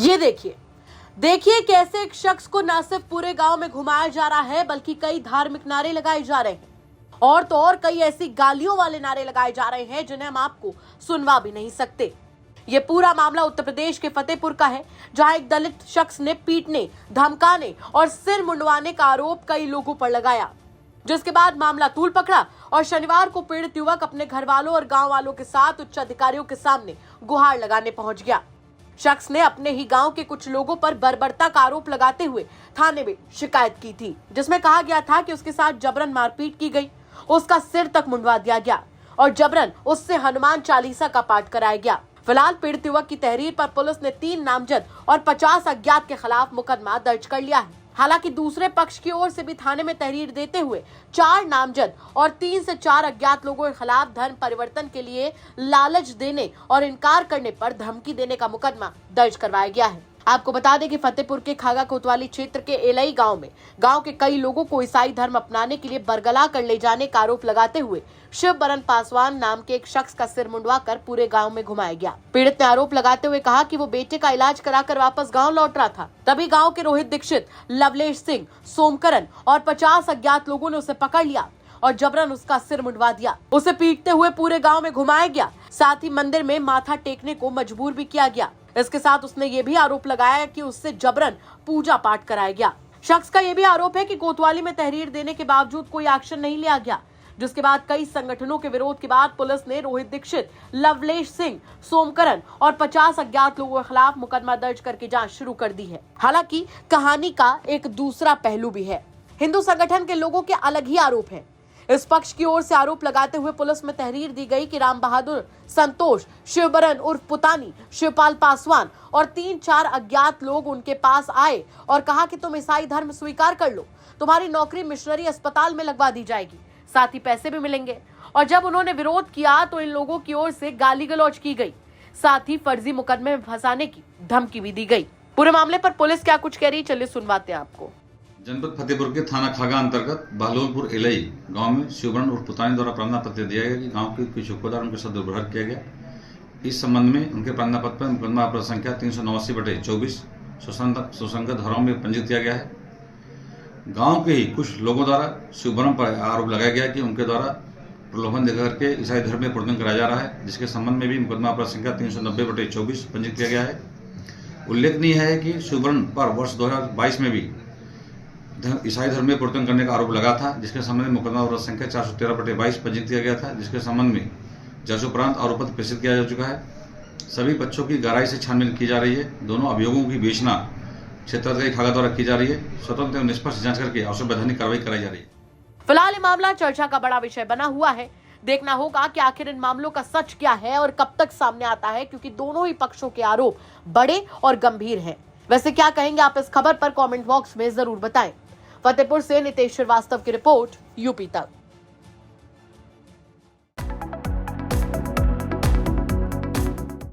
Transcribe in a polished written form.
ये देखिए कैसे एक शख्स को न सिर्फ पूरे गांव में घुमाया जा रहा है बल्कि कई धार्मिक नारे लगाए जा रहे हैं और तो और कई ऐसी गालियों वाले नारे लगाए जा रहे हैं जिन्हें हम आपको सुनवा भी नहीं सकते। ये पूरा मामला उत्तर प्रदेश के फतेहपुर का है, जहां एक दलित शख्स ने पीटने, धमकाने और सिर मुंडवाने का आरोप कई लोगों पर लगाया, जिसके बाद मामला तूल पकड़ा और शनिवार को पीड़ित युवक अपने घर वालों और गांव वालों के साथ उच्च अधिकारियों के सामने गुहार लगाने पहुंच गया। शख्स ने अपने ही गांव के कुछ लोगों पर बर्बरता का आरोप लगाते हुए थाने में शिकायत की थी, जिसमें कहा गया था कि उसके साथ जबरन मारपीट की गई, उसका सिर तक मुंडवा दिया गया और जबरन उससे हनुमान चालीसा का पाठ कराया गया। फिलहाल पीड़ित युवक की तहरीर पर पुलिस ने 3 नामजद और 50 अज्ञात के खिलाफ मुकदमा दर्ज कर लिया है। हालांकि दूसरे पक्ष की ओर से भी थाने में तहरीर देते हुए 4 नामजद और 3 से 4 अज्ञात लोगों के खिलाफ धर्म परिवर्तन के लिए लालच देने और इनकार करने पर धमकी देने का मुकदमा दर्ज करवाया गया है। आपको बता दें कि फतेहपुर के खागा कोतवाली क्षेत्र के एलई गांव में गांव के कई लोगों को ईसाई धर्म अपनाने के लिए बरगला कर ले जाने का आरोप लगाते हुए शिव बरन पासवान नाम के एक शख्स का सिर मुंडवाकर पूरे गांव में घुमाया गया। पीड़ित ने आरोप लगाते हुए कहा कि वो बेटे का इलाज कराकर वापस गांव लौट रहा था, तभी गांव के रोहित दीक्षित, लवलेश सिंह, सोमकरन और 50 अज्ञात लोगों ने उसे पकड़ लिया और जबरन उसका सिर मुंडवा दिया। उसे पीटते हुए पूरे गांव में घुमाया गया, साथ ही मंदिर में माथा टेकने को मजबूर भी किया गया। इसके साथ उसने ये भी आरोप लगाया कि उससे जबरन पूजा पाठ कराया गया। शख्स का ये भी आरोप है कि कोतवाली में तहरीर देने के बावजूद कोई एक्शन नहीं लिया गया, जिसके बाद कई संगठनों के विरोध के बाद पुलिस ने रोहित दीक्षित, लवलेश सिंह, सोमकरन और 50 अज्ञात लोगों के खिलाफ मुकदमा दर्ज करके जांच शुरू कर दी है। हालांकि कहानी का एक दूसरा पहलू भी है। हिंदू संगठन के लोगों के अलग ही आरोप है। इस पक्ष की ओर से आरोप लगाते हुए पुलिस में तहरीर दी गई कि राम बहादुर, संतोष, शिवबरन उर्फ पुतानी, शिवपाल पासवान और 3-4 अज्ञात लोग उनके पास आए और कहा कि तुम ईसाई धर्म स्वीकार कर लो, तुम्हारी नौकरी मिशनरी अस्पताल में लगवा दी जाएगी, साथ ही पैसे भी मिलेंगे। और जब उन्होंने विरोध किया तो इन लोगों की ओर से गाली गलौज की गई, साथ ही फर्जी मुकदमे में फंसाने की धमकी भी दी गई। पूरे मामले पर पुलिस क्या कुछ कह रही है, चलिए सुनवाते हैं आपको। जनपद फतेहपुर के थाना खागा अंतर्गत बहलोलपुर एलई गांव में शिवबरन और पुतानी द्वारा प्रार्थना पत्र दिया गया कि गांव के कुछ चौकीदार उनके साथ दुर्व्यवहार किया गया। इस संबंध में उनके प्रार्थना पत्र पर मुकदमा अपराध संख्या 389/24 सुसंगत धाराओं में पंजीकृत किया गया है। गांव के ही कुछ लोगों द्वारा शिवबरन पर आरोप लगाया गया कि उनके द्वारा प्रलोभन देकर के ईसाई धर्म में प्रवर्तन कराया जा रहा है, जिसके संबंध में भी मुकदमा अपराध संख्या 390/24 पंजीकृत किया गया है। उल्लेखनीय है कि शिवबरन पर वर्ष 2022 में भी ईसाई धर्म में प्रवर्तन करने का आरोप लगा था, जिसके संबंध में मुकदमा अपराध संख्या 413/22 पंजीकृत किया गया था, जिसके संबंध में जांचोपरांत आरोप पत्र प्रेषित किया जा चुका है। सभी पक्षों की गहराई से छानबीन की जा रही है। दोनों अभियोगों की विवेचना क्षेत्राधिकारी खागा द्वारा की जा रही है। स्वतंत्र एवं निष्पक्ष जांच करके आवश्यक वैधानिक कार्रवाई कराई जा रही है। फिलहाल ये मामला चर्चा का बड़ा विषय बना हुआ है। देखना होगा कि आखिर इन मामलों का सच क्या है और कब तक सामने आता है, क्योंकि दोनों ही पक्षों के आरोप बड़े और गंभीर हैं। वैसे क्या कहेंगे आप इस खबर पर कमेंट बॉक्स में जरूर बताएं। फतेहपुर से नितेश श्रीवास्तव की रिपोर्ट, यूपी तक।